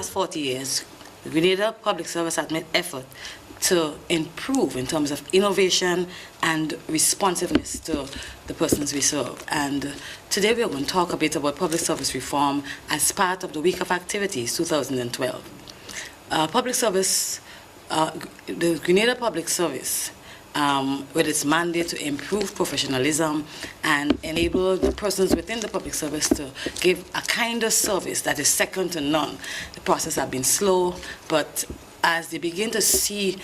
last 40 years, the Grenada Public Service has made effort to improve in terms of innovation and responsiveness to the persons we serve. And today we are going to talk a bit about public service reform as part of the Week of Activities 2012. Public service, the Grenada Public Service, with its mandate to improve professionalism and enable the persons within the public service to give a kind of service that is second to none. The process has been slow, but as they begin to see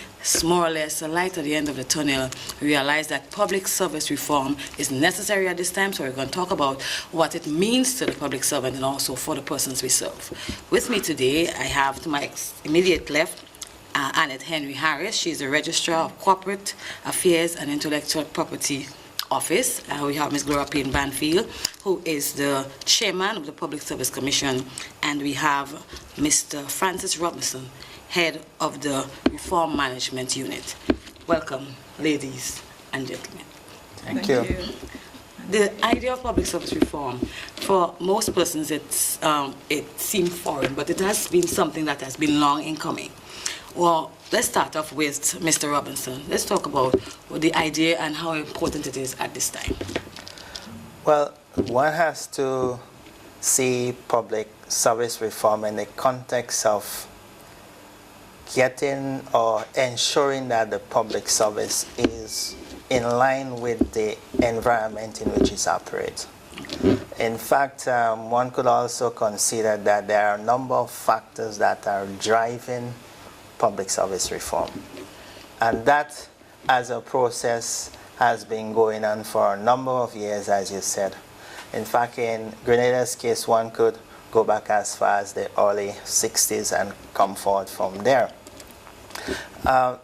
more or less the light at the end of the tunnel, realize that public service reform is necessary at this time. So we're going to talk about what it means to the public servant and also for the persons we serve. With me today, I have to my immediate left, Annette Henry Harris. She's the Registrar of Corporate Affairs and Intellectual Property Office. We have Ms. Gloria Payne Banfield, who is the Chairman of the Public Service Commission. And we have Mr. Francis Robinson, Head of the Reform Management Unit. Welcome, ladies and gentlemen. Thank you. The idea of public service reform, for most persons, it seems foreign, but it has been something that has been long in coming. Well, let's start off with Mr. Robinson. Let's talk about the idea and how important it is at this time. Well, one has to see public service reform in the context of getting or ensuring that the public service is in line with the environment in which it operates. In fact, one could also consider that there are a number of factors that are driving public service reform. And that, as a process, has been going on for a number of years, as you said. In fact, in Grenada's case, one could go back as far as the early 60s and come forward from there.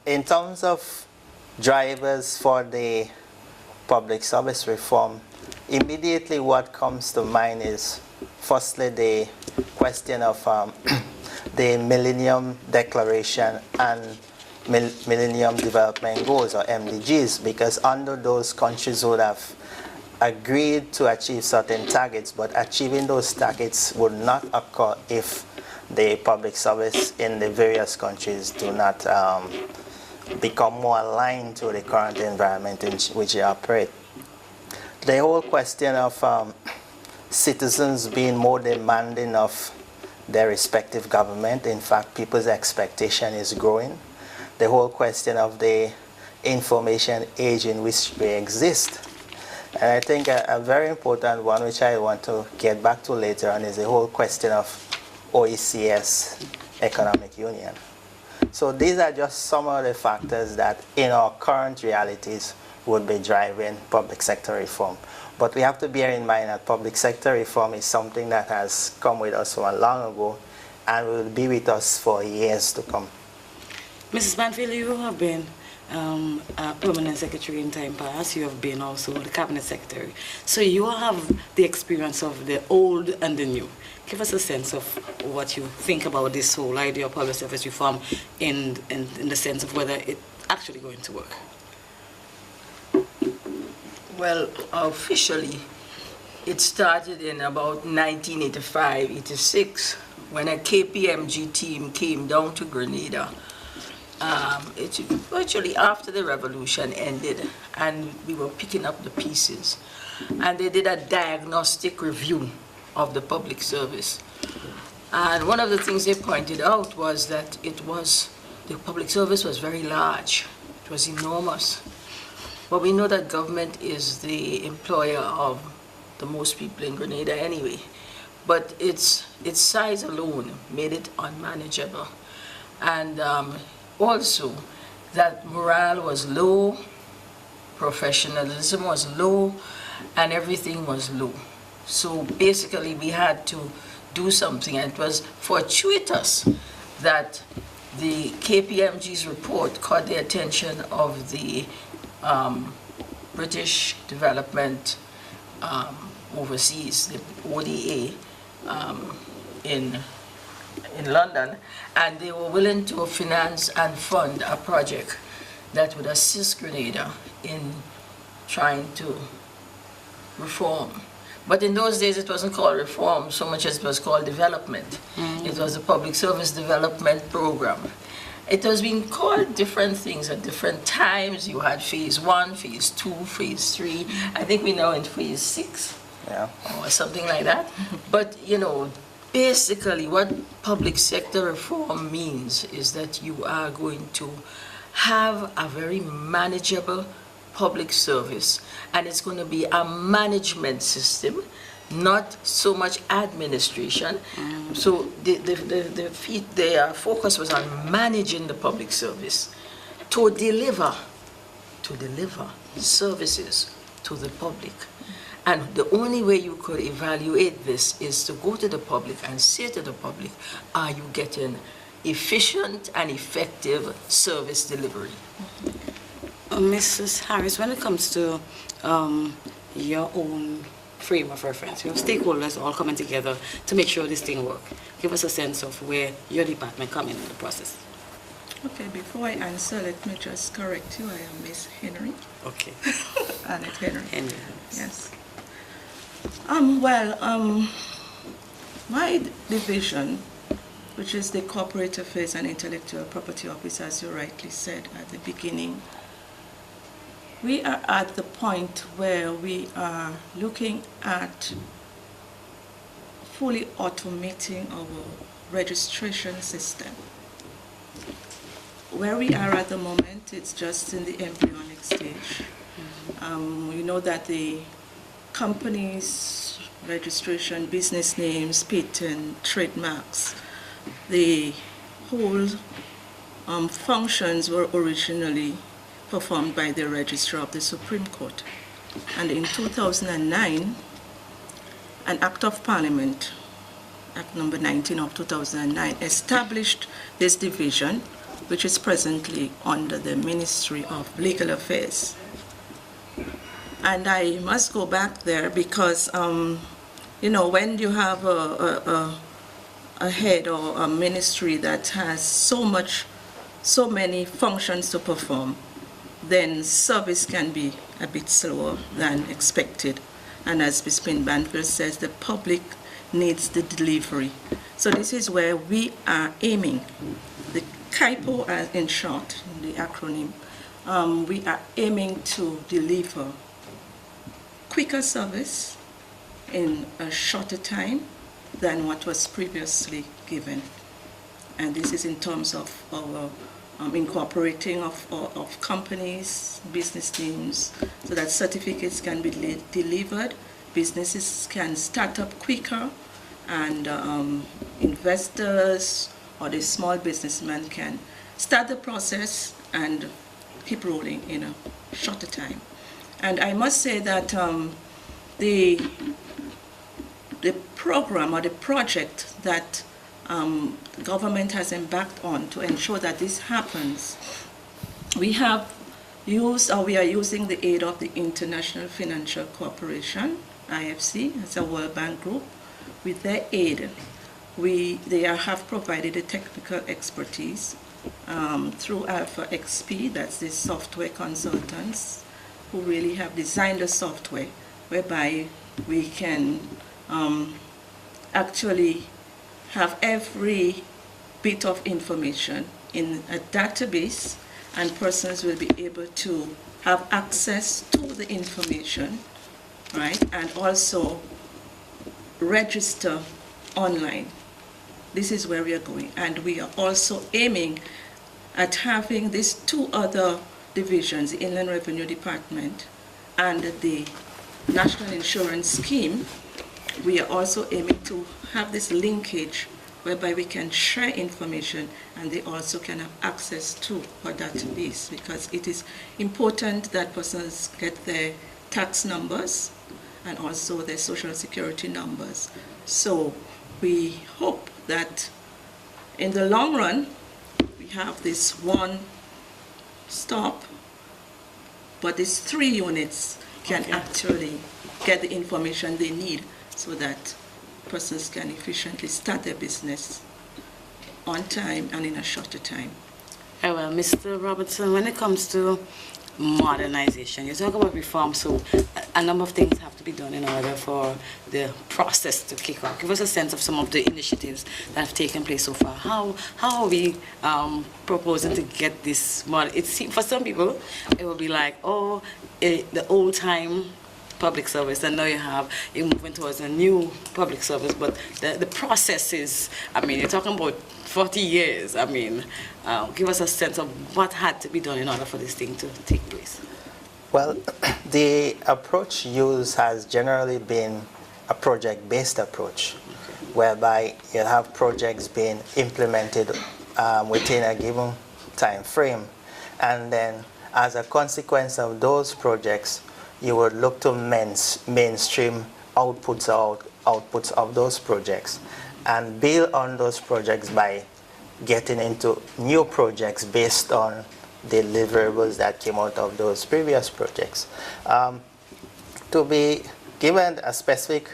In terms of drivers for the public service reform, immediately what comes to mind is, firstly, the question of the Millennium Declaration and Millennium Development Goals, or MDGs, because under those, countries would have agreed to achieve certain targets, but achieving those targets would not occur if the public service in the various countries do not become more aligned to the current environment in which they operate. The whole question of citizens being more demanding of their respective government. In fact, people's expectation is growing. The whole question of the information age in which we exist. And I think a very important one, which I want to get back to later on, is the whole question of OECS Economic Union. So these are just some of the factors that in our current realities would be driving public sector reform. But we have to bear in mind that public sector reform is something that has come with us from long ago and will be with us for years to come. Mrs. Banfield, you have been a permanent secretary in time past. You have been also the cabinet secretary. So you have the experience of the old and the new. Give us a sense of what you think about this whole idea of public service reform in the sense of whether it's actually going to work. Well, officially, it started in about 1985, 86, when a KPMG team came down to Grenada. It's virtually after the revolution ended, and we were picking up the pieces. And they did a diagnostic review of the public service. And one of the things they pointed out was that the public service was very large. It was enormous. But we know that government is the employer of the most people in Grenada anyway. But its size alone made it unmanageable. And also that morale was low, professionalism was low, and everything was low. So basically we had to do something, and it was fortuitous that the KPMG's report caught the attention of the British Development Overseas, the ODA, in London, and they were willing to finance and fund a project that would assist Grenada in trying to reform. But in those days, it wasn't called reform so much as it was called development. It was the Public Service Development Program. It was being called different things at different times. You had phase 1, phase 2, phase 3. I think we're now in phase 6 or something like that. But, basically what public sector reform means is that you are going to have a very manageable public service, and it's going to be a management system, not so much administration. So their focus was on managing the public service to deliver services to the public. And the only way you could evaluate this is to go to the public and say to the public, are you getting efficient and effective service delivery? Mrs. Harris, when it comes to your own frame of reference, your stakeholders all coming together to make sure this thing works, give us a sense of where your department come in the process. Okay, before I answer, let me just correct you. I am Miss Henry. Okay. Annette Henry. Henry. Yes. My division, which is the Corporate Affairs and Intellectual Property Office, as you rightly said at the beginning, we are at the point where we are looking at fully automating our registration system. Where we are at the moment, it's just in the embryonic stage. We know that the companies, registration, business names, patent, trademarks, the whole functions were originally performed by the Registrar of the Supreme Court. And in 2009, an Act of Parliament, Act number 19 of 2009, established this division, which is presently under the Ministry of Legal Affairs. And I must go back there because, when you have a head or a ministry that has so many functions to perform, then service can be a bit slower than expected. And as Ms. Banfield says, the public needs the delivery. So this is where we are aiming. The CAIPO, in short, the acronym, we are aiming to deliver quicker service in a shorter time than what was previously given. And this is in terms of our incorporating of companies, business names, so that certificates can be delivered, businesses can start up quicker, and investors or the small businessman can start the process and keep rolling in a shorter time. And I must say that the program or the project that the government has embarked on to ensure that this happens, we have used, or we are using the aid of the International Financial Corporation, IFC, it's a World Bank group. With their aid, they have provided the technical expertise through Alpha XP, that's the software consultants, who really have designed the software whereby we can actually have every bit of information in a database, and persons will be able to have access to the information, right, and also register online. This is where we are going, and we are also aiming at having these two other divisions, the Inland Revenue Department and the National Insurance Scheme. We are also aiming to have this linkage whereby we can share information and they also can have access to our database, because it is important that persons get their tax numbers and also their social security numbers. So we hope that in the long run we have this one stop, but these 3 units can actually get the information they need so that persons can efficiently start their business on time and in a shorter time. Well, Mr. Robertson, when it comes to modernization. You talk about reform, so a number of things have to be done in order for the process to kick off. Give us a sense of some of the initiatives that have taken place so far. How are we proposing to get this model? For some people, it will be like, oh, the old time public service, and now you're moving towards a new public service, but the process is, I mean, you're talking about 40 years. I mean, give us a sense of what had to be done in order for this thing to take place. Well, the approach used has generally been a project-based approach, whereby you have projects being implemented within a given time frame, and then as a consequence of those projects, you would look to mainstream outputs of those projects and build on those projects by getting into new projects based on the deliverables that came out of those previous projects. To be given a specific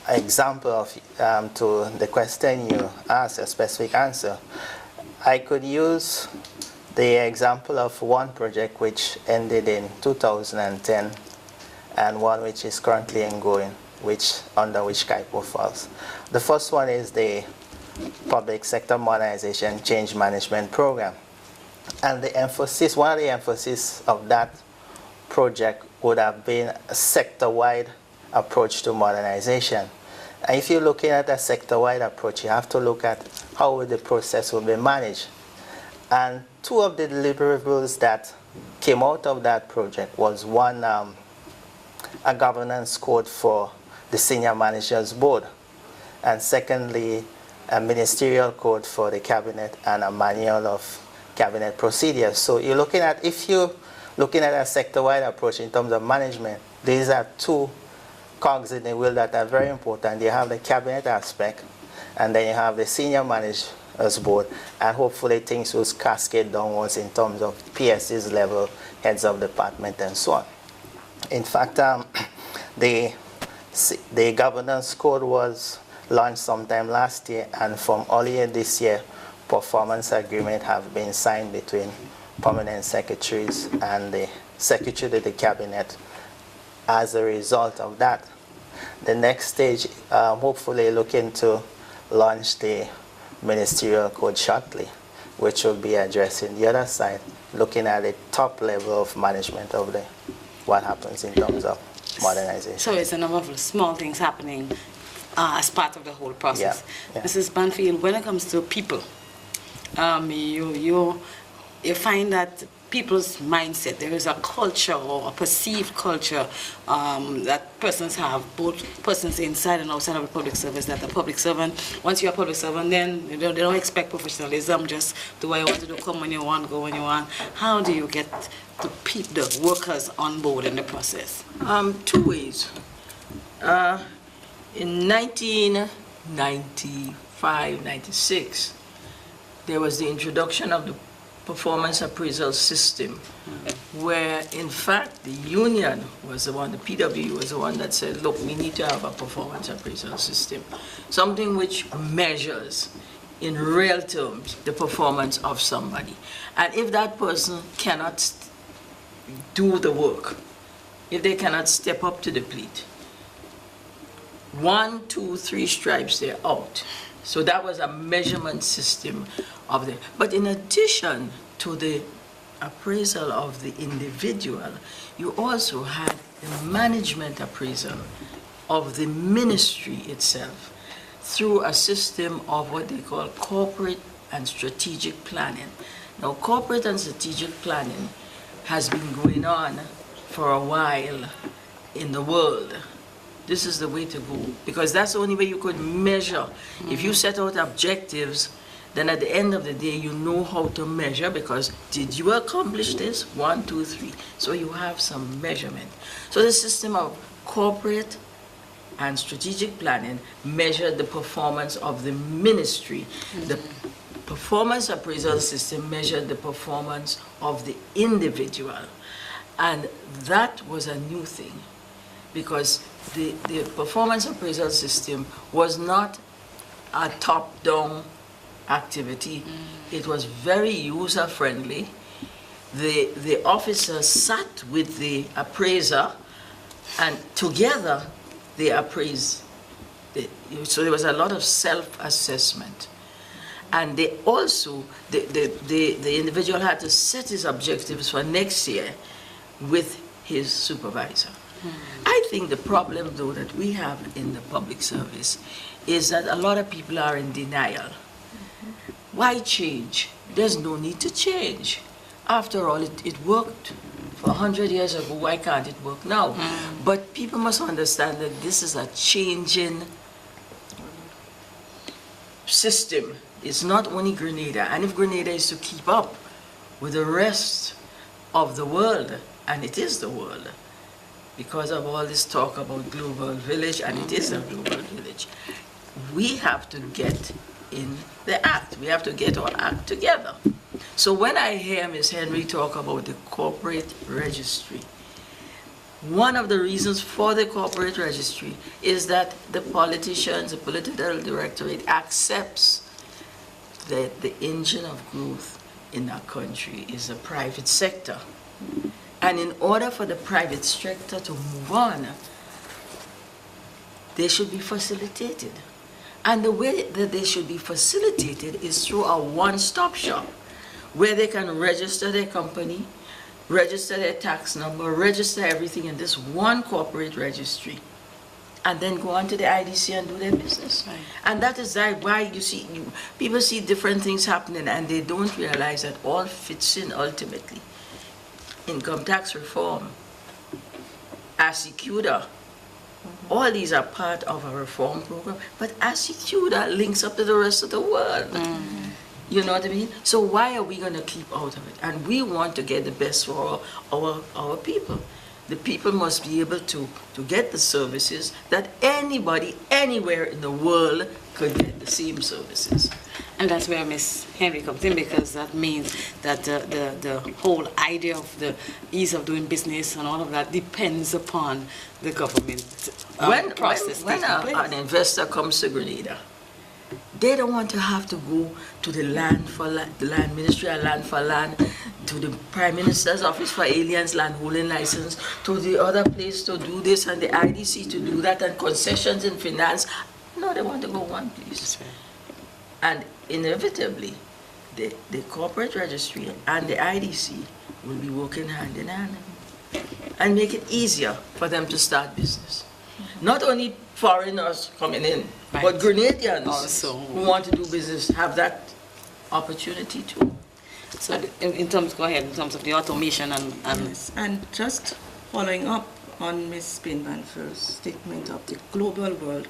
example of to the question you asked, a specific answer, I could use the example of one project which ended in 2010 and one which is currently ongoing, under which KIPO falls. The first one is the Public Sector Modernization Change Management Program. And one of the emphasis of that project would have been a sector-wide approach to modernization. And if you're looking at a sector-wide approach, you have to look at how the process will be managed. And two of the deliverables that came out of that project was one, a governance code for the Senior Managers Board, and secondly, a ministerial code for the cabinet and a manual of cabinet procedures. So you're looking at, if you're looking at a sector-wide approach in terms of management, these are two cogs in the wheel that are very important. You have the cabinet aspect, and then you have the Senior Managers Board, and hopefully things will cascade downwards in terms of PS's level, heads of department, and so on. In fact, the governance code was launched sometime last year, and from earlier this year, performance agreements have been signed between permanent secretaries and the secretary to the cabinet as a result of that. The next stage, hopefully looking to launch the ministerial code shortly, which will be addressing the other side, looking at the top level of management of what happens in terms of modernization. So it's a number of small things happening as part of the whole process. Yeah. Mrs. Banfield, when it comes to people, you find that people's mindset, there is a culture or a perceived culture that persons have, both persons inside and outside of the public service, that the public servant, once you're a public servant, then they don't expect professionalism, just do what you want to do, come when you want, go when you want. How do you get the workers on board in the process? Two ways. In 1995, 96, there was the introduction of the performance appraisal system, where in fact the union was the one, the PW was the one that said, look, we need to have a performance appraisal system, something which measures in real terms the performance of somebody. And if that person cannot do the work, if they cannot step up to the plate, 1, 2, 3 stripes, they're out. So that was a measurement system of the, but in addition to the appraisal of the individual, you also had the management appraisal of the ministry itself through a system of what they call corporate and strategic planning. Now, corporate and strategic planning has been going on for a while in the world. This is the way to go, because that's the only way you could measure. If you set out objectives, then at the end of the day, you know how to measure, because did you accomplish this? 1, 2, 3. So you have some measurement. So the system of corporate and strategic planning measured the performance of the ministry. The performance appraisal system measured the performance of the individual. And that was a new thing, because the performance appraisal system was not a top-down activity. It was very user-friendly. the officer sat with the appraiser, and together they appraised. So there was a lot of self-assessment. And they also, the individual had to set his objectives for next year with his supervisor. I think the problem, though, that we have in the public service is that a lot of people are in denial. Why change? There's no need to change. After all, it worked for 100 years ago. Why can't it work now? But people must understand that this is a changing system. It's not only Grenada. And if Grenada is to keep up with the rest of the world, and it is the world, because of all this talk about global village, and it is a global village, we have to get in the act. We have to get our act together. So when I hear Ms. Henry talk about the corporate registry, one of the reasons for the corporate registry is that the politicians, the political directorate accepts that the engine of growth in our country is the private sector. And in order for the private sector to move on, they should be facilitated. And the way that they should be facilitated is through a one-stop shop where they can register their company, register their tax number, register everything in this one corporate registry, and then go on to the IDC and do their business. Right. And that is why you see, people see different things happening and they don't realize that all fits in ultimately. Income tax reform, ASICUDA, all these are part of a reform program, but ASICUDA links up to the rest of the world. You know what I mean? So why are we going to keep out of it? And we want to get the best for our people. The people must be able to get the services that anybody, anywhere in the world could get the same services. And that's where Ms. Henry comes in, because that means that the whole idea of the ease of doing business and all of that depends upon the government process. When an investor comes to Grenada, they don't want to have to go to the land Ministry of Land for Land, to the Prime Minister's Office for Aliens Land Holding License, to the other place to do this, and the IDC to do that, and concessions in finance. No, they want to go one place. And inevitably, the corporate registry and the IDC will be working hand in hand and make it easier for them to start business. Not only foreigners coming in, right, but Grenadians also who want to do business have that opportunity too. So in terms, go ahead, in terms of the automation and Yes, and just following up on Ms. Spinbanfer's statement of the global world,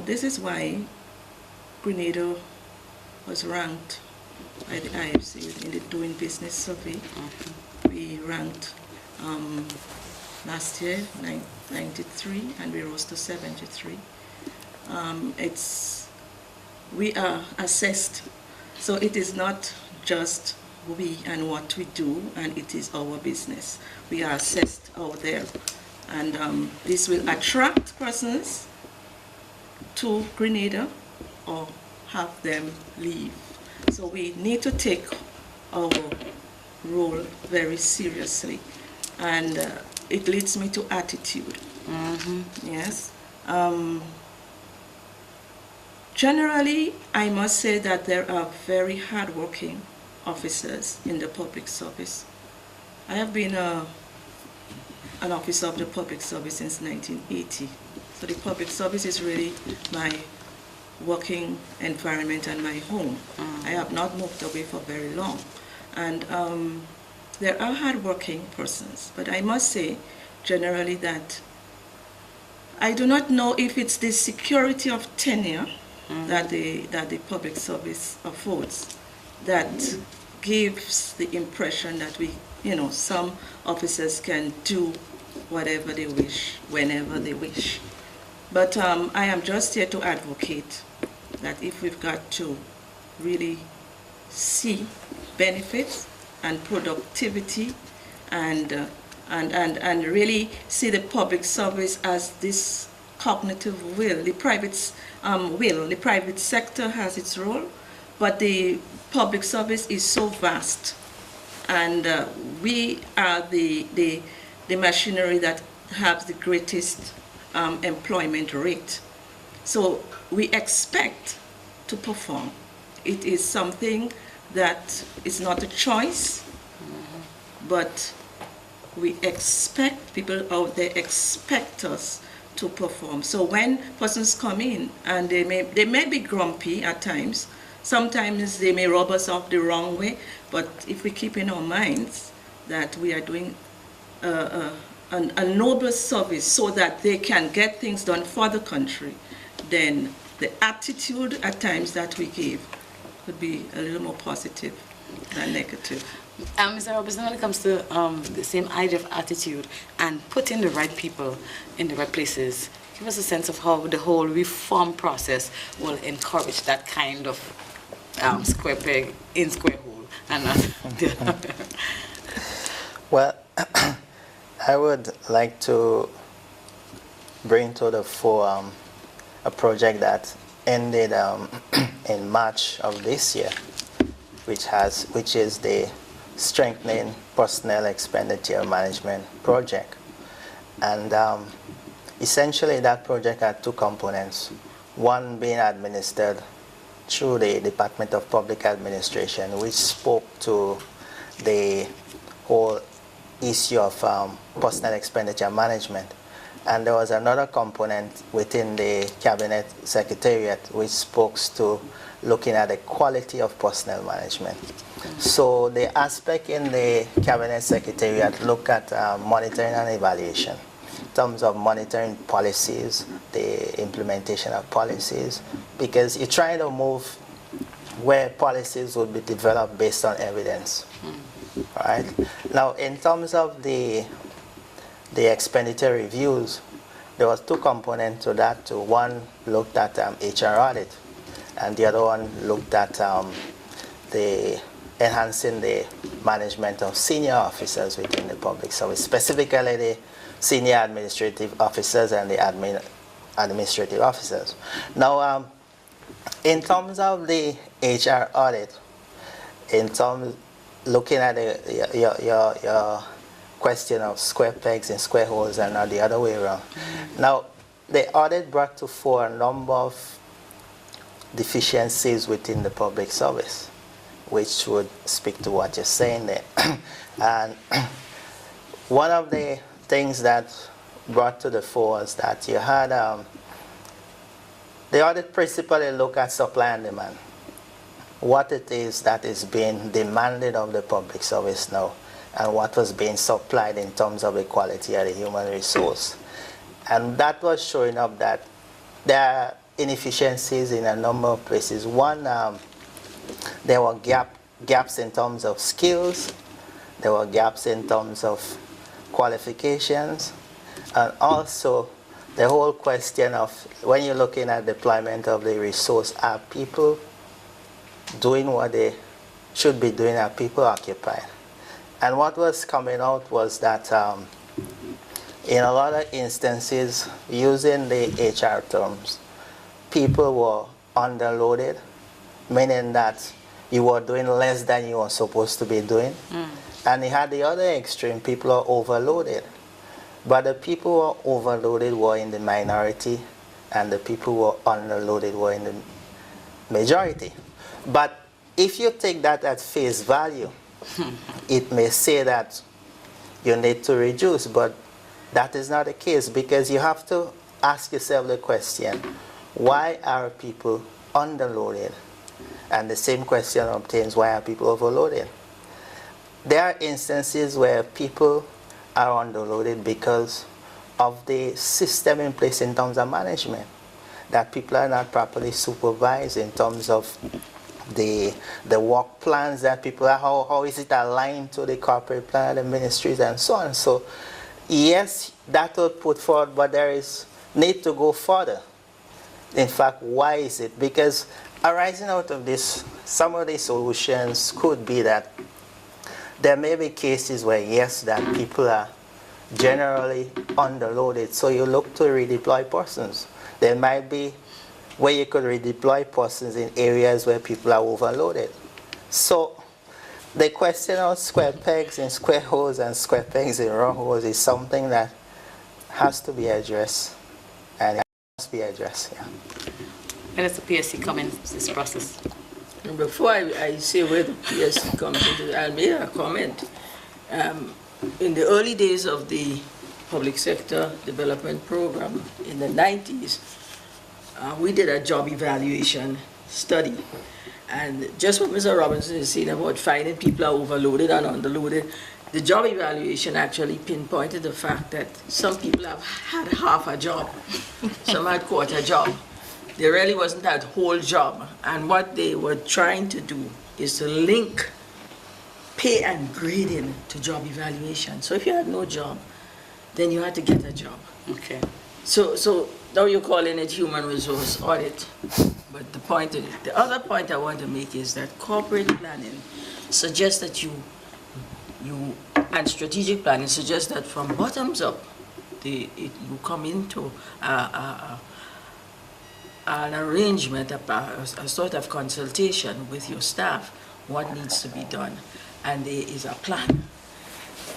this is why Grenada was ranked by the IFC in the Doing Business survey. We ranked last year 93 and we rose to 73. We are assessed, so it is not just we and what we do, and it is our business. We are assessed out there, and this will attract persons to Grenada or have them leave. So we need to take our role very seriously, and it leads me to attitude. Yes. Generally, I must say that there are very hardworking officers in the public service. I have been an officer of the public service since 1980. So the public service is really my working environment and my home. I have not moved away for very long. And there are hardworking persons, but I must say generally that I do not know if it's the security of tenure that the public service affords that gives the impression that some officers can do whatever they wish, whenever they wish. But I am just here to advocate that if we've got to really see benefits and productivity and really see the public service as this cognitive will. The private sector has its role, but the public service is so vast And we are the machinery that have the greatest employment rate. So we expect to perform. It is something that is not a choice, but we expect, people out there expect us to perform. So when persons come in and they may be grumpy at times, sometimes they may rub us off the wrong way, but if we keep in our minds that we are doing a noble service so that they can get things done for the country, then the attitude at times that we give could be a little more positive than negative. Mr. Robertson, when it comes to the same idea of attitude and putting the right people in the right places, give us a sense of how the whole reform process will encourage that kind of square peg in square hole and not Well, I would like to bring to the fore a project that ended in March of this year, which is the Strengthening Personnel Expenditure Management Project. And essentially that project had two components, one being administered through the Department of Public Administration, which spoke to the whole issue of personnel expenditure management. And there was another component within the Cabinet Secretariat which spoke to looking at the quality of personnel management. So the aspect in the Cabinet Secretariat looked at monitoring and evaluation in terms of monitoring policies, the implementation of policies, because you're trying to move where policies would be developed based on evidence. Right? Now, in terms of the expenditure reviews, there was two components to that. One looked at HR audit, and the other one looked at the enhancing the management of senior officers within the public service, specifically the senior administrative officers and the administrative officers. Now, in terms of the HR audit, in terms looking at your question of square pegs and square holes and not the other way around. Now, the audit brought to fore a number of deficiencies within the public service, which would speak to what you're saying there. And one of the things that brought to the fore was that you had the audit principally look at supply and demand, what it is that is being demanded of the public service now, and what was being supplied in terms of the quality of the human resource. And that was showing up that there are inefficiencies in a number of places. One, there were gaps in terms of skills, there were gaps in terms of qualifications, and also the whole question of when you're looking at deployment of the resource, are people doing what they should be doing, are people occupied? And what was coming out was that in a lot of instances, using the HR terms, people were underloaded, meaning that you were doing less than you were supposed to be doing. And you had the other extreme, people are overloaded. But the people who were overloaded were in the minority, and the people who were underloaded were in the majority. But if you take that at face value, it may say that you need to reduce, but that is not the case, because you have to ask yourself the question, why are people underloaded? And the same question obtains, why are people overloaded? There are instances where people are underloaded because of the system in place in terms of management, that people are not properly supervised in terms of the work plans that people are, how is it aligned to the corporate plan of the ministries and so on. So yes, that will put forward, but there is need to go further. In fact, why is it? Because arising out of this, some of the solutions could be that there may be cases where, yes, that people are generally underloaded, so you look to redeploy persons. There might be where you could redeploy persons in areas where people are overloaded. So the question of square pegs in square holes and square pegs in round holes is something that has to be addressed, and it must be addressed. Yeah. Where does the PSC come in this process? And before I say where the PSC comes into, I'll make a comment. In the early days of the public sector development program in the 90s, we did a job evaluation study. And just what Mr. Robinson is saying about finding people are overloaded and underloaded, the job evaluation actually pinpointed the fact that some people have had half a job, some had quarter job. There really wasn't that whole job. And what they were trying to do is to link pay and grading to job evaluation. So if you had no job, then you had to get a job. Okay. So now you're calling it human resource audit. But the other point I want to make is that corporate planning suggests that and strategic planning suggests that from bottoms up, you come into an arrangement, a sort of consultation with your staff, what needs to be done. And there is a plan.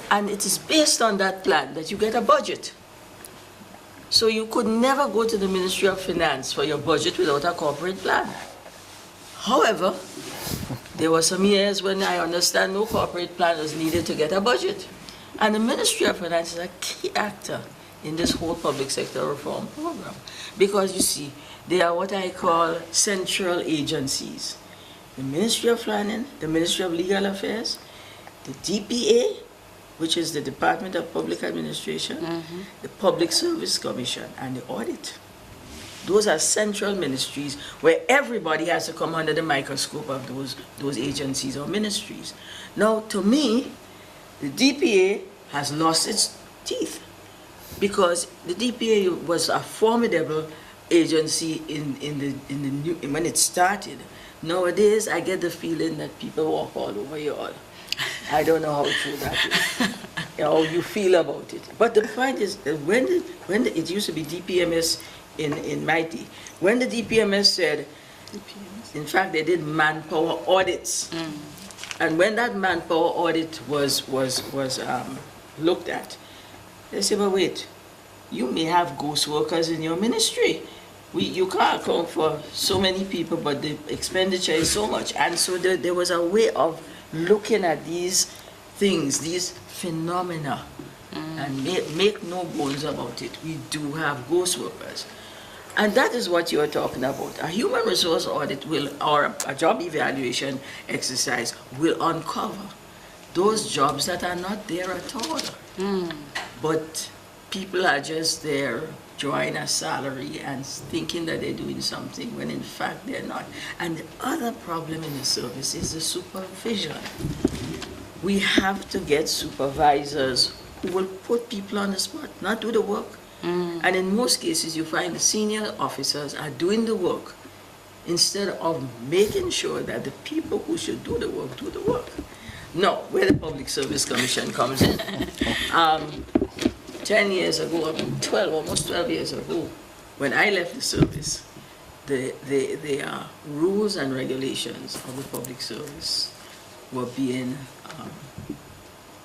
And it is based on that plan that you get a budget. So you could never go to the Ministry of Finance for your budget without a corporate plan. However, there were some years when I understand no corporate plan was needed to get a budget. And the Ministry of Finance is a key actor in this whole public sector reform program. Because you see, they are what I call central agencies. The Ministry of Planning, the Ministry of Legal Affairs, the DPA, which is the Department of Public Administration, the Public Service Commission, and the Audit. Those are central ministries where everybody has to come under the microscope of those agencies or ministries. Now, to me, the DPA has lost its teeth because the DPA was a formidable agency when it started. Nowadays, I get the feeling that people walk all over you all. I don't know how true that is, how you feel about it. But the point is that when it used to be DPMS in Mighty, when the DPMS said, in fact, they did manpower audits. And when that manpower audit was looked at, they said, but wait, you may have ghost workers in your ministry. You can't account for so many people, but the expenditure is so much. And so there was a way of looking at these things, these phenomena, and make no bones about it. We do have ghost workers. And that is what you're talking about. A human resource audit or a job evaluation exercise will uncover those jobs that are not there at all. But people are just there drawing a salary and thinking that they're doing something when in fact they're not. And the other problem in the service is the supervision. We have to get supervisors who will put people on the spot, not do the work. And in most cases, you find the senior officers are doing the work instead of making sure that the people who should do the work do the work. Now, where the Public Service Commission comes in, 10 years ago, almost 12 years ago, when I left the service, the rules and regulations of the public service were being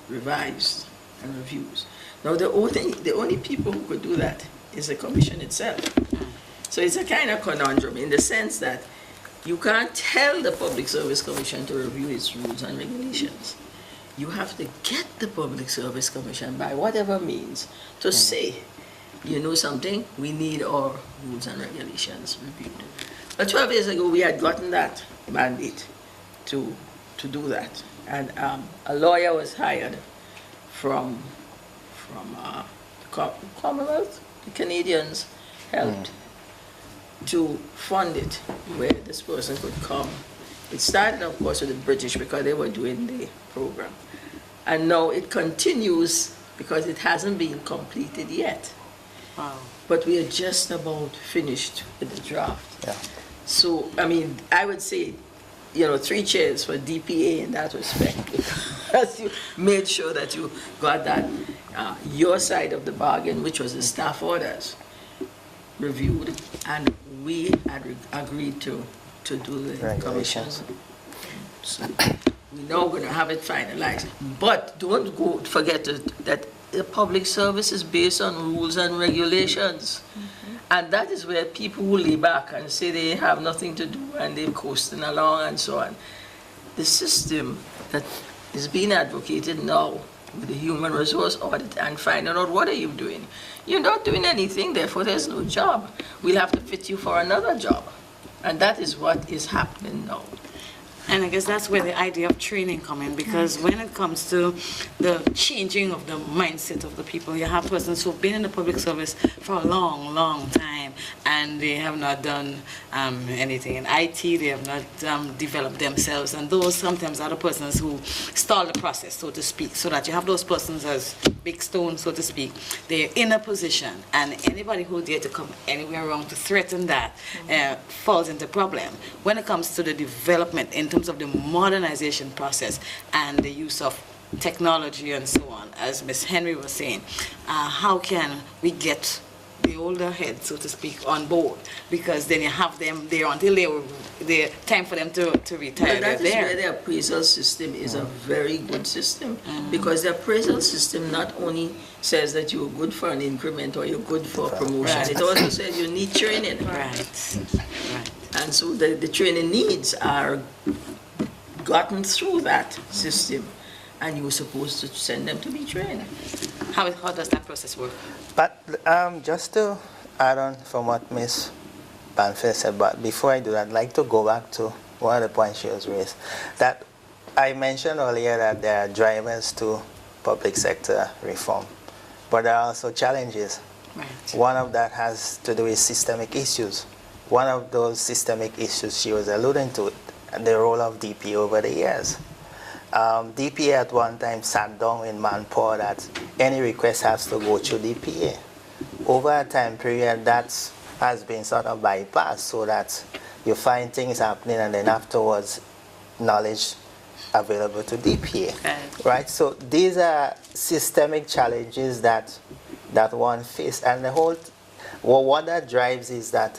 revised and reviewed. Now, the only people who could do that is the commission itself. So it's a kind of conundrum in the sense that you can't tell the Public Service Commission to review its rules and regulations. You have to get the Public Service Commission by whatever means to say, you know something, we need our rules and regulations reviewed. But 12 years ago, we had gotten that mandate to do that. And a lawyer was hired from the Commonwealth. The Canadians helped to fund it, where this person could come. It started, of course, with the British because they were doing the program. And now it continues because it hasn't been completed yet. Wow. But we are just about finished with the draft. Yeah. So, I mean, I would say, 3 cheers for DPA in that respect, because you made sure that you got that, your side of the bargain, which was the staff orders, reviewed, and we had agreed to do the Regulations. commissions. So, We're now going to have it finalized. But don't forget that the public service is based on rules and regulations. And that is where people will lay back and say they have nothing to do and they're coasting along and so on. The system that is being advocated now with the human resource audit and finding out what are you doing. You're not doing anything, therefore there's no job. We'll have to fit you for another job. And that is what is happening now. And I guess that's where the idea of training come in, because when it comes to the changing of the mindset of the people, you have persons who've been in the public service for a long, long time, and they have not done anything in IT, they have not developed themselves, and those sometimes are the persons who stall the process, so to speak, so that you have those persons as big stones, so to speak. They're in a position, and anybody who dare to come anywhere around to threaten that falls into problem. When it comes to the development in terms of the modernization process and the use of technology and so on, as Ms. Henry was saying, how can we get the older heads, so to speak, on board? Because then you have them there until they're time for them to retire. Well, that is where the appraisal system is a very good system, because the appraisal system not only says that you're good for an increment or you're good for a promotion, it also says you need training. Right. And so the training needs are gotten through that system, and you were supposed to send them to be trained. How does that process work? But just to add on from what Ms. Banfield said, but before I do that, I'd like to go back to one of the points she was raised. That I mentioned earlier that there are drivers to public sector reform, but there are also challenges. Right. One of that has to do with systemic issues. One of those systemic issues she was alluding to, the role of DPA over the years. DPA at one time sat down in manpower that any request has to go through DPA. Over a time period, that has been sort of bypassed, so that you find things happening and then afterwards knowledge available to DPA. Okay. Right? So these are systemic challenges that one faces, and the whole, well, what that drives is that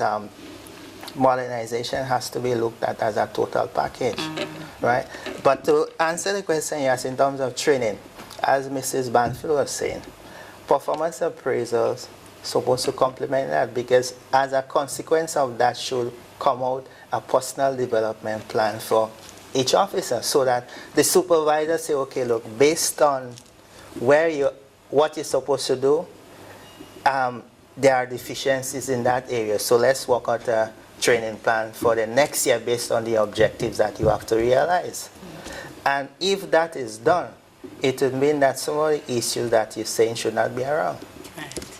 modernization has to be looked at as a total package, right? But to answer the question, yes, in terms of training, as Mrs. Banfield was saying, performance appraisals supposed to complement that, because as a consequence of that should come out a personal development plan for each officer, so that the supervisor say, okay, look, based on what you're supposed to do, there are deficiencies in that area, so let's work out a training plan for the next year based on the objectives that you have to realize. And if that is done, it would mean that some of the issues that you're saying should not be around.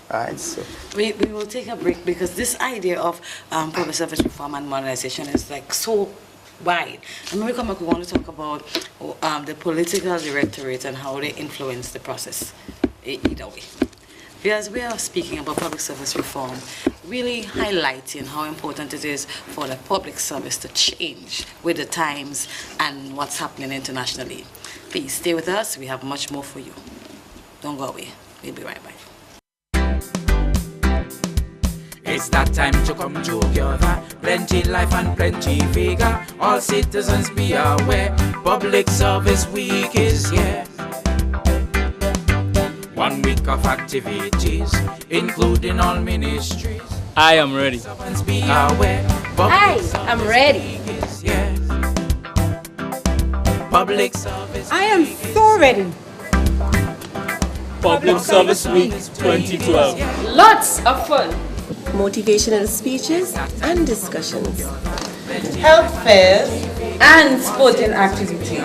Right. So we will take a break, because this idea of public service reform and modernization is like so wide. And when we come back, we want to talk about the political directorate and how they influence the process either way. Because we are speaking about public service reform, really highlighting how important it is for the public service to change with the times and what's happening internationally. Please stay with us. We have much more for you. Don't go away. We'll be right back. It's that time to come together. Plenty life and plenty vigor. All citizens be aware. Public Service Week is here. 1 week of activities, including all ministries. I am ready. Be aware. I'm ready. Public Service. I am so ready. Public Service Week 2012. Lots of fun. Motivational speeches and discussions. Health fairs and sporting activities.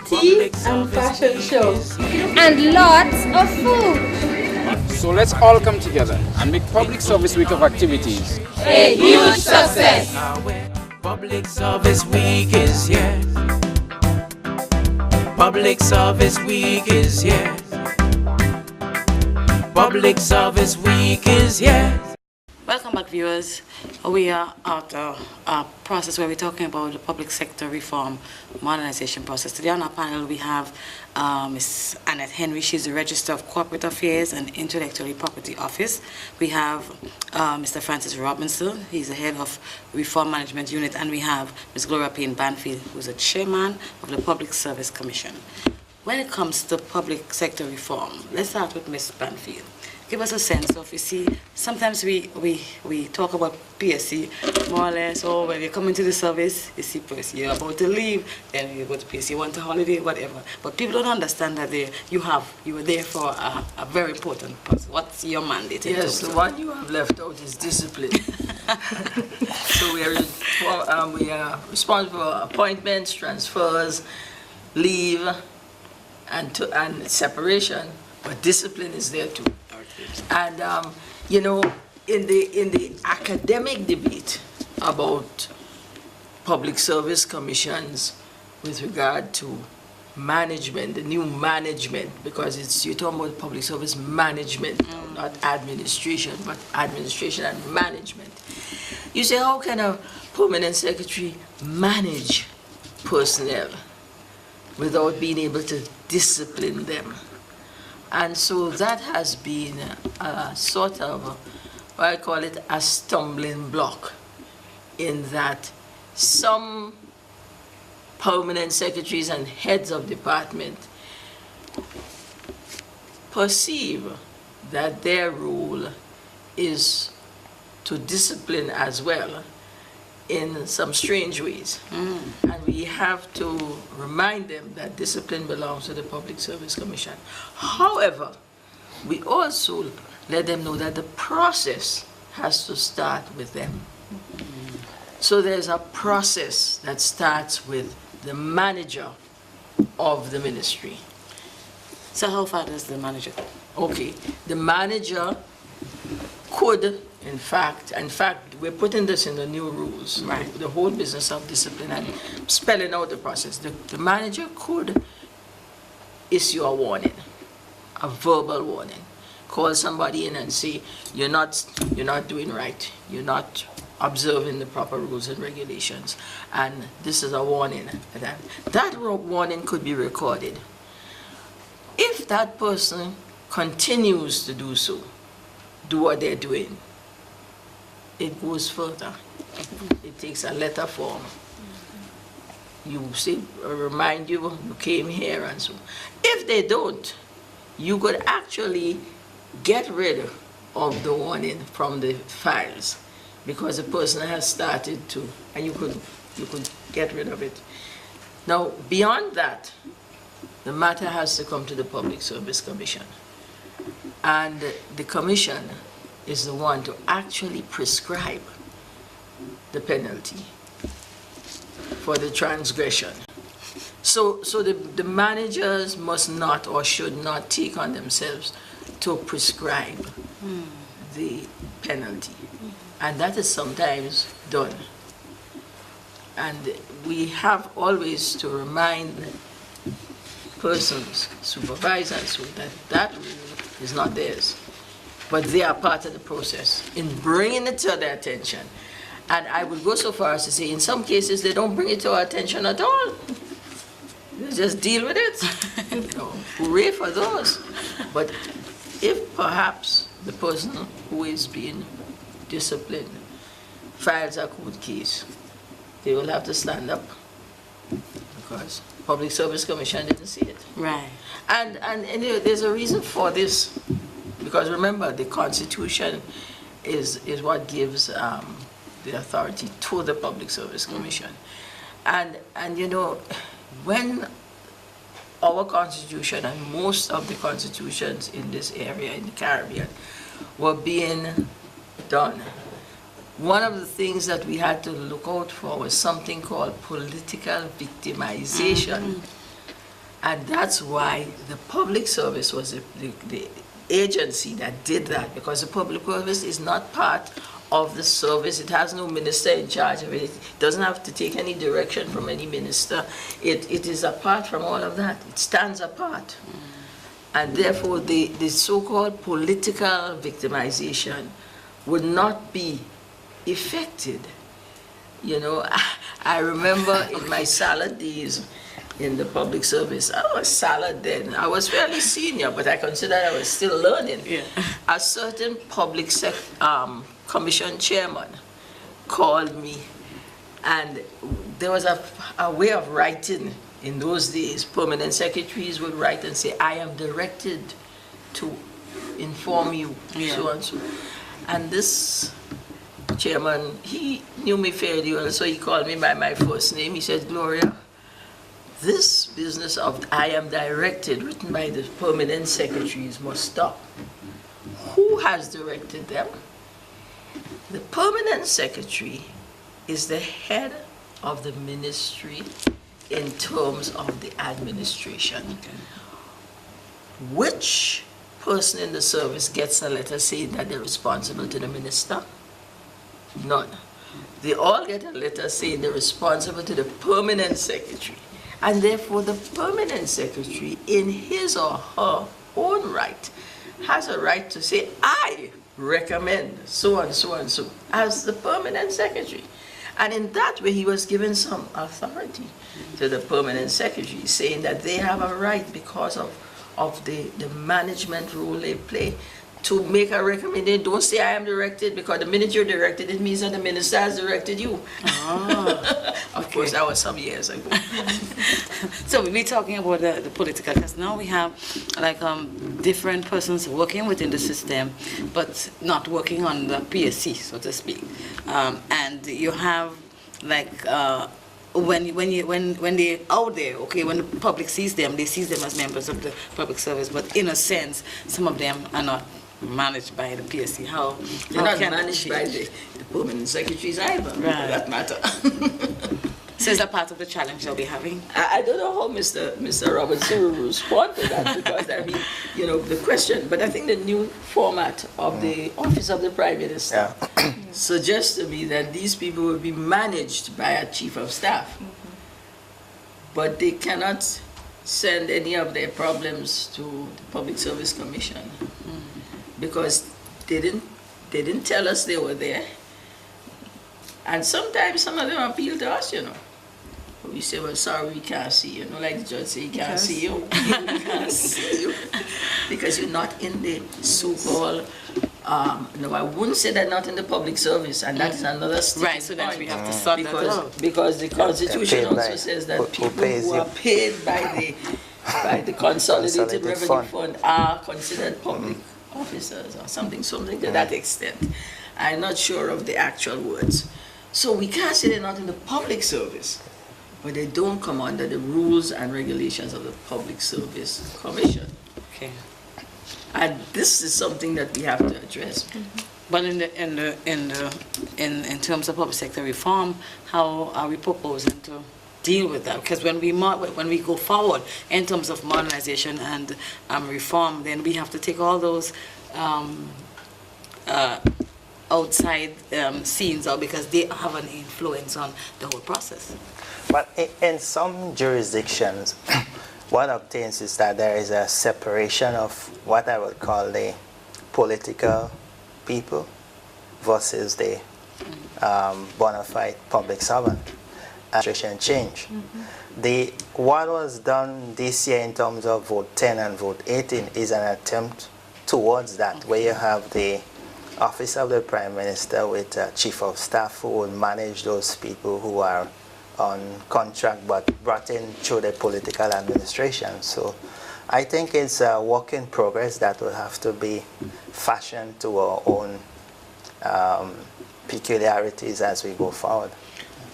Tea and fashion shows. And lots of food. So let's all come together and make Public Service Week of activities a huge success. Public Service Week is here. Public Service Week is here. Public Service Week is here. Welcome back, viewers. We are at a process where we're talking about the public sector reform modernization process. Today on our panel, we have Ms. Annette Henry. She's the Register of Corporate Affairs and Intellectual Property Office. We have Mr. Francis Robinson. He's the head of Reform Management Unit. And we have Ms. Gloria Payne Banfield, who's the chairman of the Public Service Commission. When it comes to public sector reform, let's start with Ms. Banfield. Give us a sense of, you see, sometimes we talk about PSC more or less, or when you come into the service, you see PSC, you're about to leave, then you go to PSC, you want a holiday, whatever. But people don't understand that you were there for a very important purpose. What's your mandate? Yes, the one you have left out is discipline. So we are responsible for appointments, transfers, leave, and separation, but discipline is there too. And you know, in the academic debate about public service commissions with regard to management, the new management, because you're talking about public service management, not administration, but administration and management. You say, how can a permanent secretary manage personnel without being able to discipline them? And so that has been a sort of, what I call it, a stumbling block, in that some permanent secretaries and heads of department perceive that their role is to discipline as well in some strange ways. And we have to remind them that discipline belongs to the Public Service Commission. However, we also let them know that the process has to start with them. So there's a process that starts with the manager of the ministry. So how far does the manager go? Okay, the manager could, in fact, we're putting this in the new rules, right? The whole business of discipline and spelling out the process. The manager could issue a warning, a verbal warning. Call somebody in and say, you're not doing right. You're not observing the proper rules and regulations. And this is a warning. That warning could be recorded. If that person continues to do so, do what they're doing, it goes further. It takes a letter form. You say, remind you came here and so. If they don't, you could actually get rid of the warning from the files, because the person has started to, and you could get rid of it. Now, beyond that, the matter has to come to the Public Service Commission. And the commission is the one to actually prescribe the penalty for the transgression. So the managers must not or should not take on themselves to prescribe the penalty. And that is sometimes done. And we have always to remind persons, supervisors, that rule is not theirs. But they are part of the process in bringing it to their attention. And I would go so far as to say, in some cases, they don't bring it to our attention at all. They just deal with it. Hooray for those. But if perhaps the person who is being disciplined files a court case, they will have to stand up, because Public Service Commission didn't see it. Right. And there's a reason for this. Because remember, the Constitution is what gives the authority to the Public Service Commission. And you know, when our Constitution and most of the constitutions in this area, in the Caribbean, were being done, one of the things that we had to look out for was something called political victimization. And that's why the public service was the agency that did that, because the public service is not part of the service. It has no minister in charge of it. It doesn't have to take any direction from any minister. It is apart from all of that. It stands apart. And therefore, the so-called political victimization would not be affected. You know, I remember in my salad days in the public service, I was salad then. I was fairly senior, but I considered I was still learning. Yeah. A certain public commission chairman called me, and there was a way of writing in those days. Permanent secretaries would write and say, I am directed to inform you, so and so. And this chairman, he knew me fairly well, so he called me by my first name. He said, Gloria, this business of I am directed, written by the permanent secretaries, must stop. Who has directed them? The permanent secretary is the head of the ministry in terms of the administration. Which person in the service gets a letter saying that they're responsible to the minister? None. They all get a letter saying they're responsible to the permanent secretary. And therefore, the permanent secretary, in his or her own right, has a right to say, I recommend so and so and so as the permanent secretary. And in that way, he was given some authority to the permanent secretary, saying that they have a right, because of the management role they play, to make a recommendation. Don't say I am directed, because the minute you're directed, it means that the minister has directed you. Of course, that was some years ago. So we'll be talking about the political, because now we have like different persons working within the system, but not working on the PSC, so to speak. And you have like when they're out there, okay, when the public sees them, they see them as members of the public service, but in a sense, some of them are not managed by the PSC. They're not managed by the permanent secretaries either, for that matter. So is that part of the challenge that we're having? I don't know how Mr. Robinson will respond to that, because I mean, you know, the question, but I think the new format of the Office of the Prime Minister suggests to me that these people will be managed by a chief of staff, but they cannot send any of their problems to the Public Service Commission, because they didn't tell us they were there. And sometimes some of them appeal to us, you know. We say, well, sorry, we can't see you. You know, like the judge say, he can't see you. He can't see you. Because you're not in the so-called, no, I wouldn't say that not in the public service, and that is another sticking right, so that we have to sort that out. Because the Constitution also says that people who are paid by the Consolidated Revenue Fund are considered public officers, or something to that extent. I'm not sure of the actual words. So we can't say they're not in the public service, but they don't come under the rules and regulations of the Public Service Commission. Okay. And this is something that we have to address. But in terms of public sector reform, how are we proposing to deal with that? Because when we go forward in terms of modernization and reform, then we have to take all those outside scenes out, because they have an influence on the whole process. But in some jurisdictions, what obtains is that there is a separation of what I would call the political people versus the bona fide public servant. Administration change. What was done this year in terms of vote 10 and vote 18 is an attempt towards that, where you have the Office of the Prime Minister with a Chief of Staff who will manage those people who are on contract but brought in through the political administration. So I think it's a work in progress that will have to be fashioned to our own peculiarities as we go forward.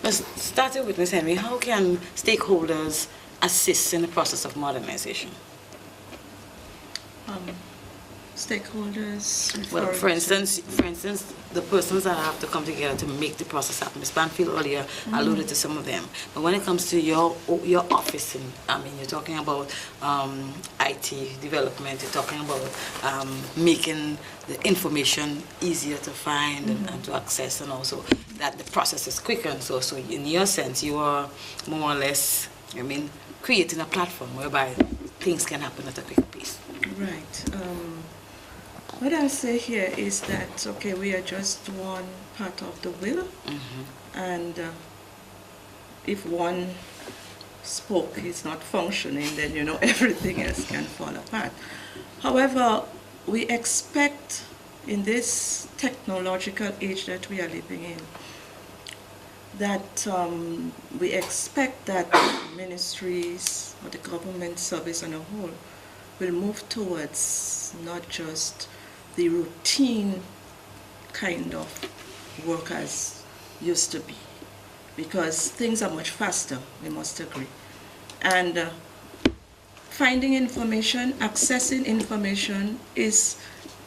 Starting with Ms. Henry, how can stakeholders assist in the process of modernization? Stakeholders. Well, for instance, the persons that have to come together to make the process happen. Ms. Banfield earlier alluded to some of them. But when it comes to your office, and I mean, you're talking about IT development. You're talking about making the information easier to find and to access, and also that the process is quicker. And so in your sense, you are more or less, I mean, creating a platform whereby things can happen at a quicker pace. Right. What I'll say here is that, okay, we are just one part of the wheel, and if one spoke is not functioning, then everything else can fall apart. However, we expect in this technological age that we are living in, that we expect that ministries or the government service on a whole will move towards not just the routine kind of work as used to be, because things are much faster, we must agree. And finding information, accessing information is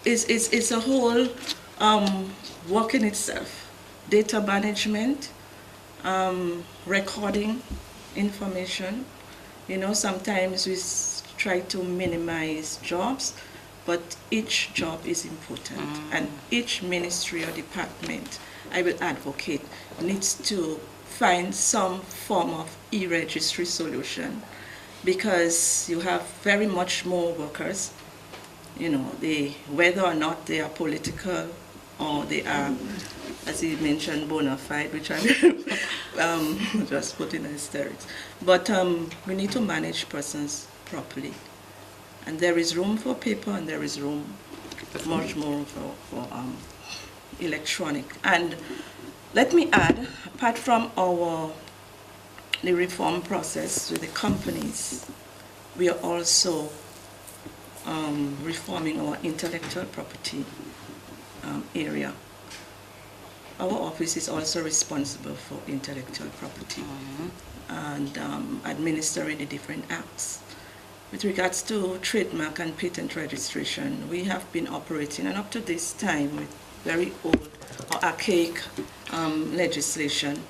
a whole work in itself. Data management, recording information. Sometimes we try to minimize jobs, but each job is important, and each ministry or department, I will advocate, needs to find some form of e-registry solution, because you have very much more workers, whether or not they are political or they are, as he mentioned, bona fide, which I will just put in hysterics. But we need to manage persons properly. And there is room for paper, and there is much more for electronic. And let me add, apart from the reform process with the companies, we are also reforming our intellectual property area. Our office is also responsible for intellectual property and administering the different acts. With regards to trademark and patent registration, we have been operating, and up to this time, with very old or archaic legislation.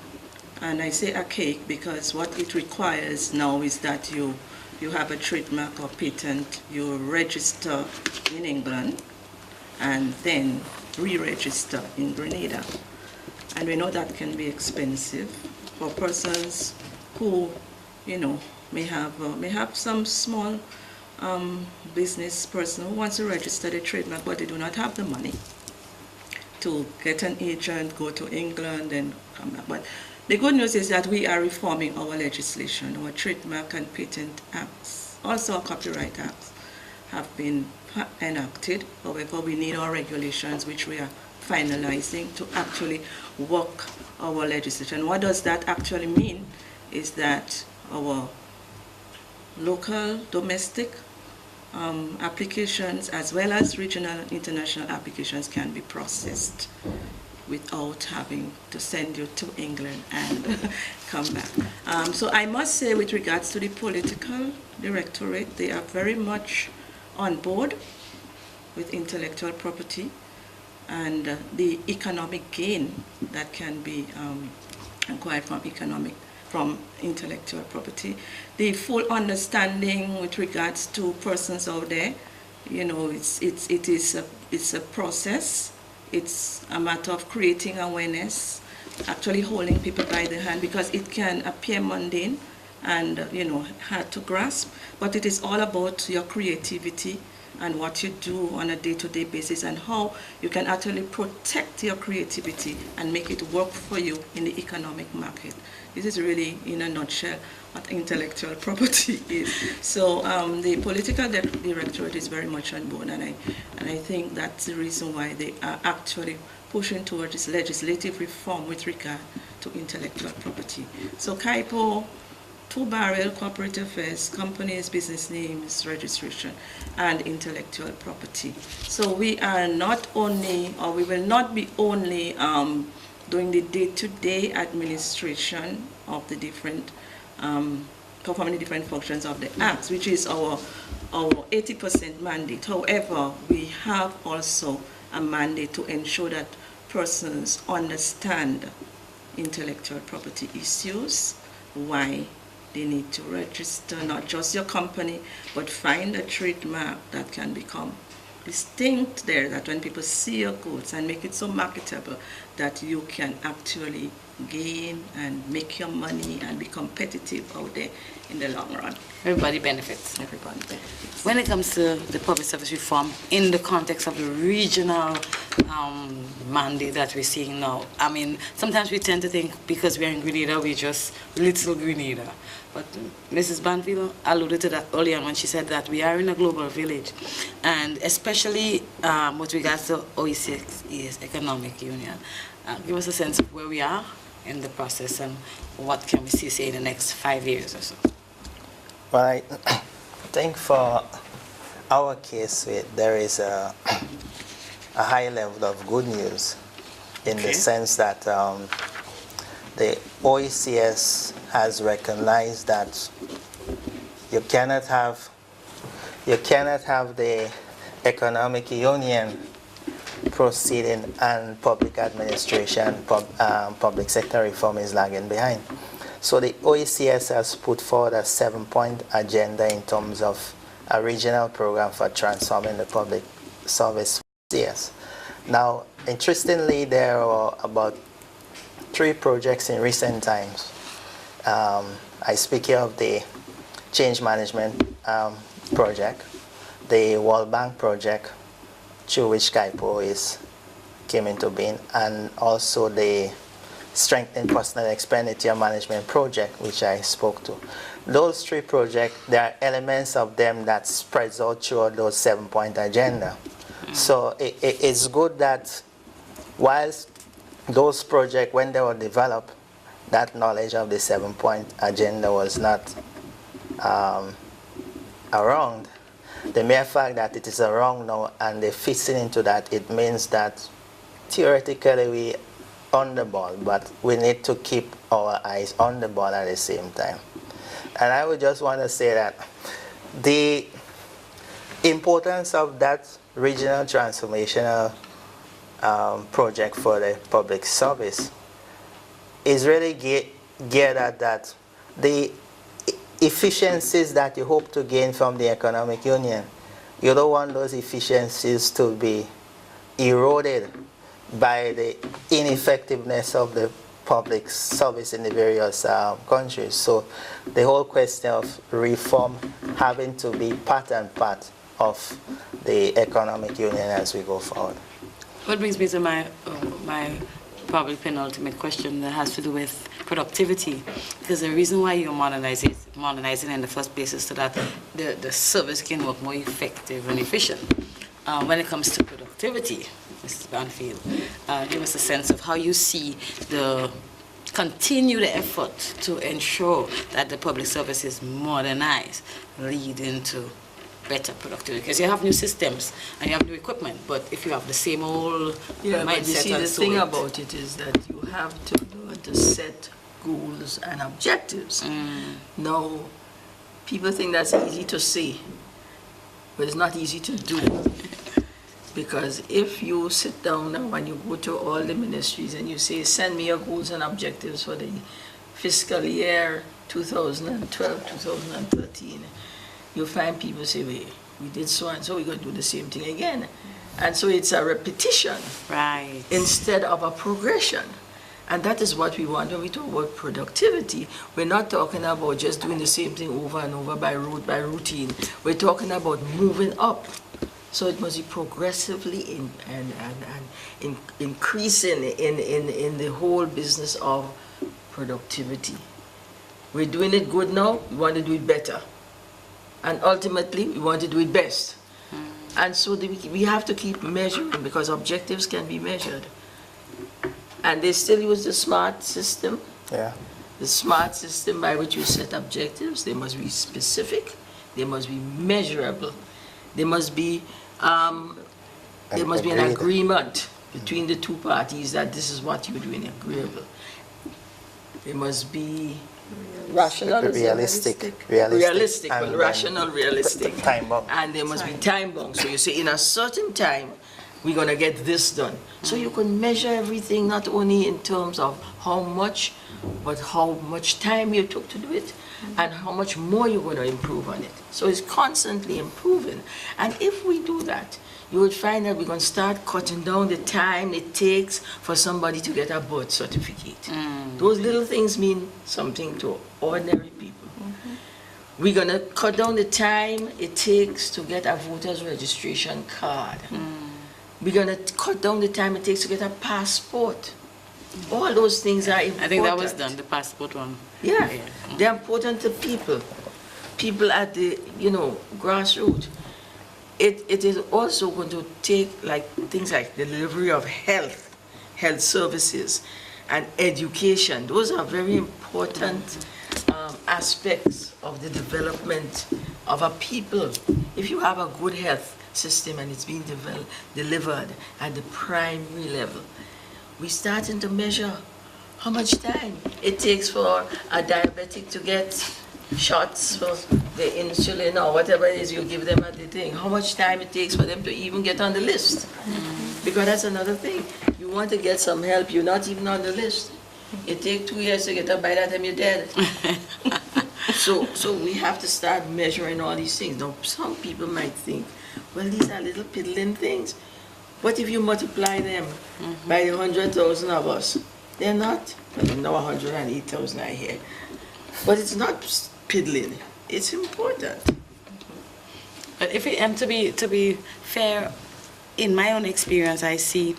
And I say archaic because what it requires now is that you have a trademark or patent, you register in England, and then re-register in Grenada. And we know that can be expensive for persons who, may have some small business person who wants to register the trademark, but they do not have the money to get an agent, go to England, and come back. But the good news is that we are reforming our legislation. Our trademark and patent acts, also our copyright acts, have been enacted. However, we need our regulations, which we are finalizing, to actually work our legislation. What does that actually mean? Is that our local, domestic applications, as well as regional and international applications, can be processed without having to send you to England and come back. So I must say, with regards to the political directorate, they are very much on board with intellectual property and the economic gain that can be acquired from intellectual property. The full understanding with regards to persons out there, it's a process. It's a matter of creating awareness, actually holding people by the hand, because it can appear mundane and hard to grasp, but it is all about your creativity and what you do on a day-to-day basis, and how you can actually protect your creativity and make it work for you in the economic market. This is really, in a nutshell, what intellectual property is. So the political directorate is very much on board, and I think that's the reason why they are actually pushing towards this legislative reform with regard to intellectual property. So KIPO, two-barrel, corporate affairs, companies, business names, registration, and intellectual property. So we are not only, or we will not be only doing the day-to-day administration of the different, performing the different functions of the acts, which is our 80% mandate. However, we have also a mandate to ensure that persons understand intellectual property issues, why they need to register not just your company, but find a trademark that can become distinct there, that when people see your goods, and make it so marketable that you can actually gain and make your money and be competitive out there in the long run. Everybody benefits. Everybody benefits. When it comes to the public service reform, in the context of the regional mandate that we're seeing now, I mean, sometimes we tend to think because we're in Grenada, we're just little Grenada. But Mrs. Banfield alluded to that earlier when she said that we are in a global village. And especially with regards to OEC's Economic Union, give us a sense of where we are in the process and what can we see, say, in the next 5 years or so. Well, I think for our case, there is a high level of good news in the sense that the OECS has recognized that you cannot have the economic union proceeding and public administration, public sector reform is lagging behind. So the OECS has put forward a 7-point agenda in terms of a regional program for transforming the public service. Yes. Now, interestingly, there are about 3 projects in recent times. I speak here of the change management project, the World Bank project, through which KIPO came into being, and also the Strengthening Personal Expenditure Management project, which I spoke to. Those 3 projects, there are elements of them that spreads out throughout those 7-point agenda. So it's good that whilst those projects, when they were developed, that knowledge of the 7-point agenda was not around. The mere fact that it is around now and they fit into that, it means that theoretically we on the ball, but we need to keep our eyes on the ball at the same time. And I would just want to say that the importance of that regional transformational project for the public service is really geared at that. The efficiencies that you hope to gain from the economic union, you don't want those efficiencies to be eroded by the ineffectiveness of the public service in the various countries. So the whole question of reform having to be part and part of the economic union as we go forward. What brings me to my probably penultimate question that has to do with productivity, because the reason why you're modernizing in the first place is so that the service can work more effective and efficient. When it comes to productivity, Mrs. Banfield, give us a sense of how you see continue the effort to ensure that the public service is modernized, leading to better productivity. Because you have new systems and you have new equipment, but if you have the same old mindset, but you see, the thing about it is that you have to learn to set goals and objectives. Now, people think that's easy to say, but it's not easy to do. Because if you sit down now and you go to all the ministries and you say, send me your goals and objectives for the fiscal year 2012, 2013, you'll find people say, we did so and so, we're going to do the same thing again. And so it's a repetition, right, instead of a progression. And that is what we want when we talk about productivity. We're not talking about just doing the same thing over and over by routine. We're talking about moving up. So it must be progressively increasing in the whole business of productivity. We're doing it good now, we want to do it better. And ultimately, we want to do it best. And so we have to keep measuring, because objectives can be measured. And they still use the SMART system. Yeah. The SMART system by which you set objectives. They must be specific, they must be measurable, they must be an agreement between the two parties that this is what you're doing, agreeable. They must be rational, realistic, rational, realistic, time bound, and they must be time bound. So you say in a certain time we're gonna get this done. So you can measure everything not only in terms of how much, but how much time you took to do it, and how much more you're going to improve on it. So it's constantly improving. And if we do that, you would find that we're going to start cutting down the time it takes for somebody to get a birth certificate. Those little things mean something to ordinary people. We're going to cut down the time it takes to get a voter's registration card. We're going to cut down the time it takes to get a passport. All those things are important. I think that was done, the passport one. Yeah, they're important to people. People at the, grassroots. It is also going to take things like delivery of health services and education. Those are very important aspects of the development of a people. If you have a good health system and it's being delivered at the primary level, we're starting to measure how much time it takes for a diabetic to get shots for the insulin or whatever it is you give them at the thing, how much time it takes for them to even get on the list. Because that's another thing. You want to get some help, you're not even on the list. It takes 2 years to get up, by that time you're dead. So we have to start measuring all these things. Now, some people might think, well, these are little piddling things. What if you multiply them by the 100,000 of us? They're not, well, now 108,000 I hear. But it's not piddling. It's important. But if to be fair, in my own experience, I see,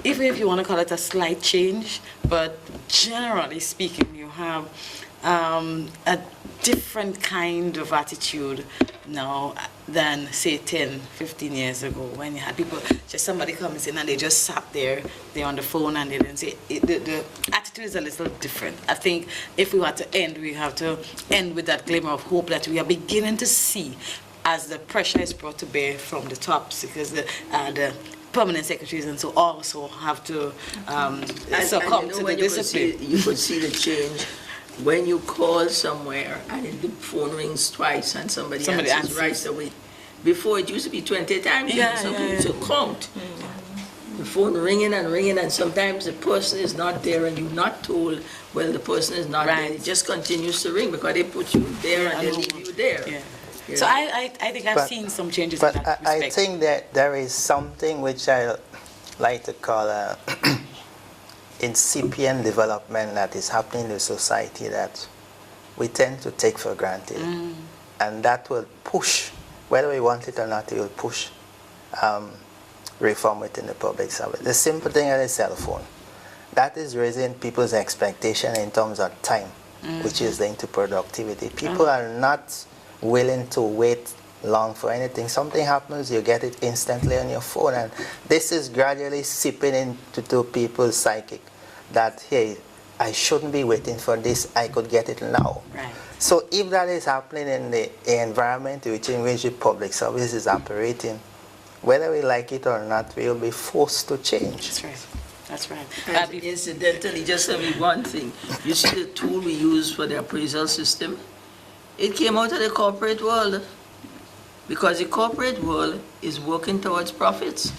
even if you want to call it a slight change, but generally speaking, you have a different kind of attitude now than, say, 10, 15 years ago, when you had people, just somebody comes in and they just sat there, they're on the phone and they didn't say, the attitude is a little different. I think if we were to end, we have to end with that glimmer of hope that we are beginning to see as the pressure is brought to bear from the tops, because the permanent secretaries and so also have to succumb to the discipline. You could see the change when you call somewhere and the phone rings twice and somebody answers right away. Before it used to be 20 times, some people to count. The phone ringing and sometimes the person is not there and you're not told, well, the person is not there. It just continues to ring because they put you there and they leave you there. Yeah. So I think I've seen some changes in that respect. I think that there is something which I like to call incipient development that is happening in the society that we tend to take for granted. And that will push, whether we want it or not, it will push reform within the public service. The simple thing is a cell phone. That is raising people's expectation in terms of time, which is linked to productivity. People are not willing to wait long for anything. Something happens, you get it instantly on your phone, and this is gradually seeping into people's psychic that, hey, I shouldn't be waiting for this, I could get it now. Right. So if that is happening in the environment in which the public service is operating, whether we like it or not, we will be forced to change. That's right. And incidentally, just one thing. You see the tool we use for the appraisal system? It came out of the corporate world because the corporate world is working towards profits.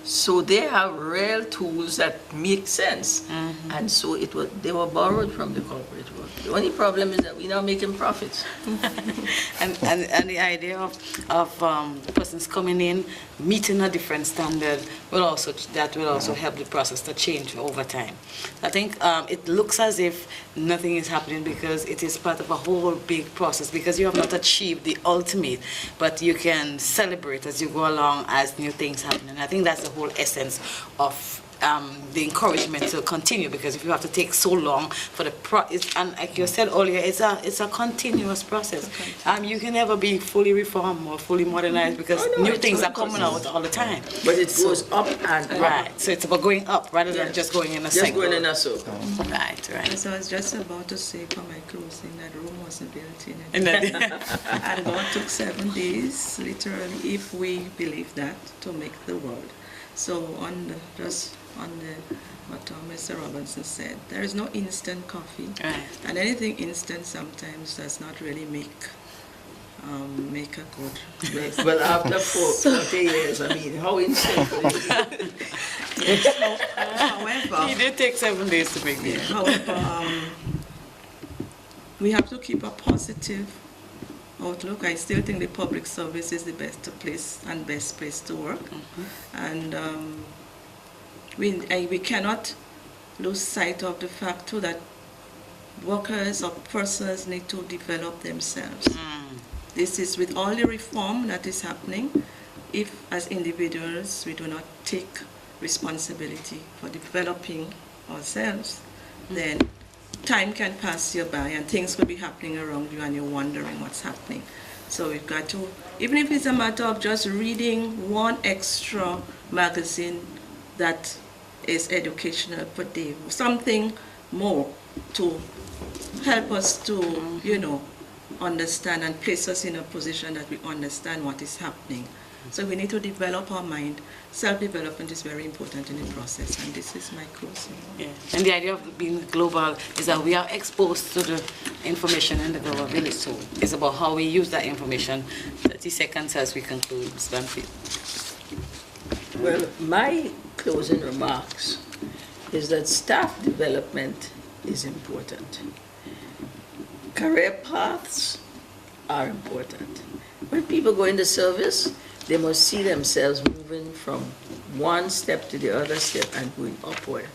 So they have real tools that make sense. And so they were borrowed from the corporate world. The only problem is that we're now making profits. and the idea of persons coming in, meeting a different standard, will also help the process to change over time. I think it looks as if nothing is happening because it is part of a whole big process, because you have not achieved the ultimate, but you can celebrate as you go along as new things happen. And I think that's the whole essence of the encouragement to continue, because if you have to take so long for the and like you said earlier, it's a continuous process. You can never be fully reformed or fully modernized because new things are coming out all the time. But it goes up and up. Right. So it's about going up rather than just going in a cycle. Just going in a circle. Right. So I was just about to say for my closing that Rome wasn't built in it. And God took 7 days, literally, if we believe that, to make the world. So what Mr. Robinson said, there is no instant coffee, and anything instant sometimes does not really make a good. Well, after 40 years, I mean, how instant is it? However, he did take 7 days to make it. However, we have to keep a positive outlook. I still think the public service is the best place to work. And we cannot lose sight of the fact too that workers or persons need to develop themselves. This is with all the reform that is happening. If as individuals we do not take responsibility for developing ourselves, then time can pass you by and things will be happening around you and you're wondering what's happening. So we've got to, even if it's a matter of just reading one extra magazine that is educational per day, something more to help us to, you know, understand and place us in a position that we understand what is happening. So we need to develop our mind. Self-development is very important in the process, and this is my closing. Yeah. And the idea of being global is that we are exposed to the information in the global village, so it's about how we use that information. 30 seconds as we conclude, Ms. Banfield. Well, my closing remarks is that staff development is important. Career paths are important. When people go into service, they must see themselves moving from one step to the other step and going upward.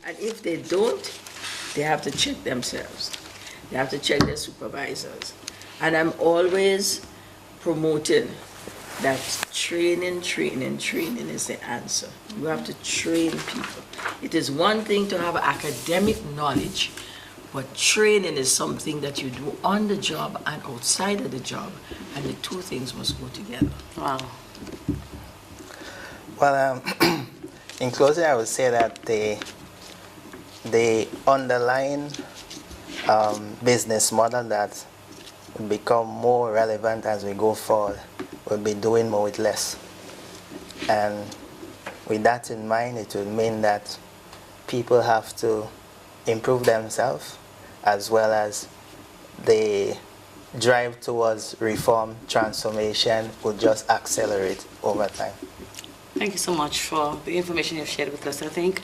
And if they don't, they have to check themselves. They have to check their supervisors. And I'm always promoting that training is the answer. You have to train people. It is one thing to have academic knowledge, but training is something that you do on the job and outside of the job, and the two things must go together. Wow. Well, in closing, I would say that the underlying business model that will become more relevant as we go forward will be doing more with less. And with that in mind, it will mean that people have to improve themselves, as well as the drive towards reform, transformation will just accelerate over time. Thank you so much for the information you've shared with us. I think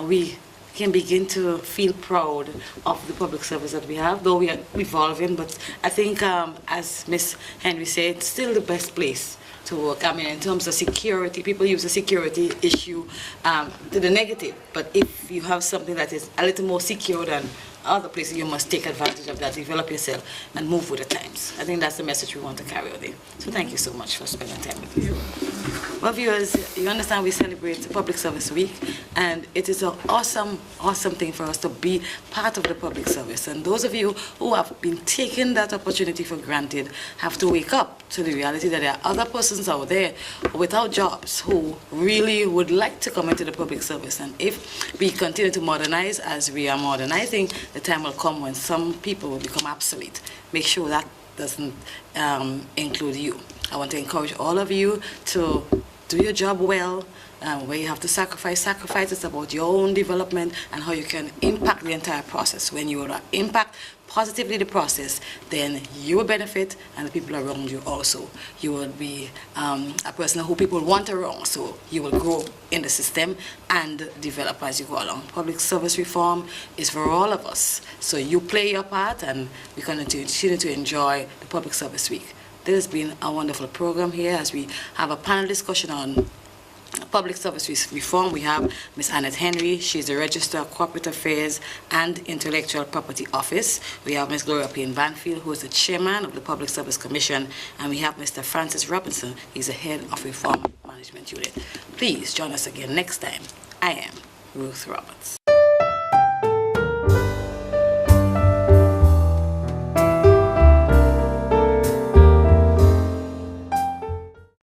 we can begin to feel proud of the public service that we have, though we are evolving, but I think, as Ms. Henry said, it's still the best place to work. I mean, in terms of security, people use the security issue to the negative, but if you have something that is a little more secure than other places, you must take advantage of that, develop yourself, and move with the times. I think that's the message we want to carry out there. So thank you so much for spending time with us. Well, viewers, you understand we celebrate Public Service Week, and it is an awesome, awesome thing for us to be part of the public service. And those of you who have been taking that opportunity for granted have to wake up to the reality that there are other persons out there without jobs who really would like to come into the public service. And if we continue to modernize as we are modernizing, the time will come when some people will become obsolete. Make sure that doesn't include you. I want to encourage all of you to do your job well. Where you have to sacrifice, it's about your own development and how you can impact the entire process. When you will impact positively the process, then you will benefit and the people around you also. You will be a person who people want around, so you will grow in the system and develop as you go along. Public service reform is for all of us. So you play your part, and we're going to continue to enjoy the Public Service Week. This has been a wonderful program here as we have a panel discussion on public service reform. We have Ms. Annette Henry. She's the Registrar of Corporate Affairs and Intellectual Property Office. We have Ms. Gloria Payne Banfield, who is the Chairman of the Public Service Commission. And we have Mr. Francis Robinson. He's the Head of Reform Management Unit. Please join us again next time. I am Ruth Roberts.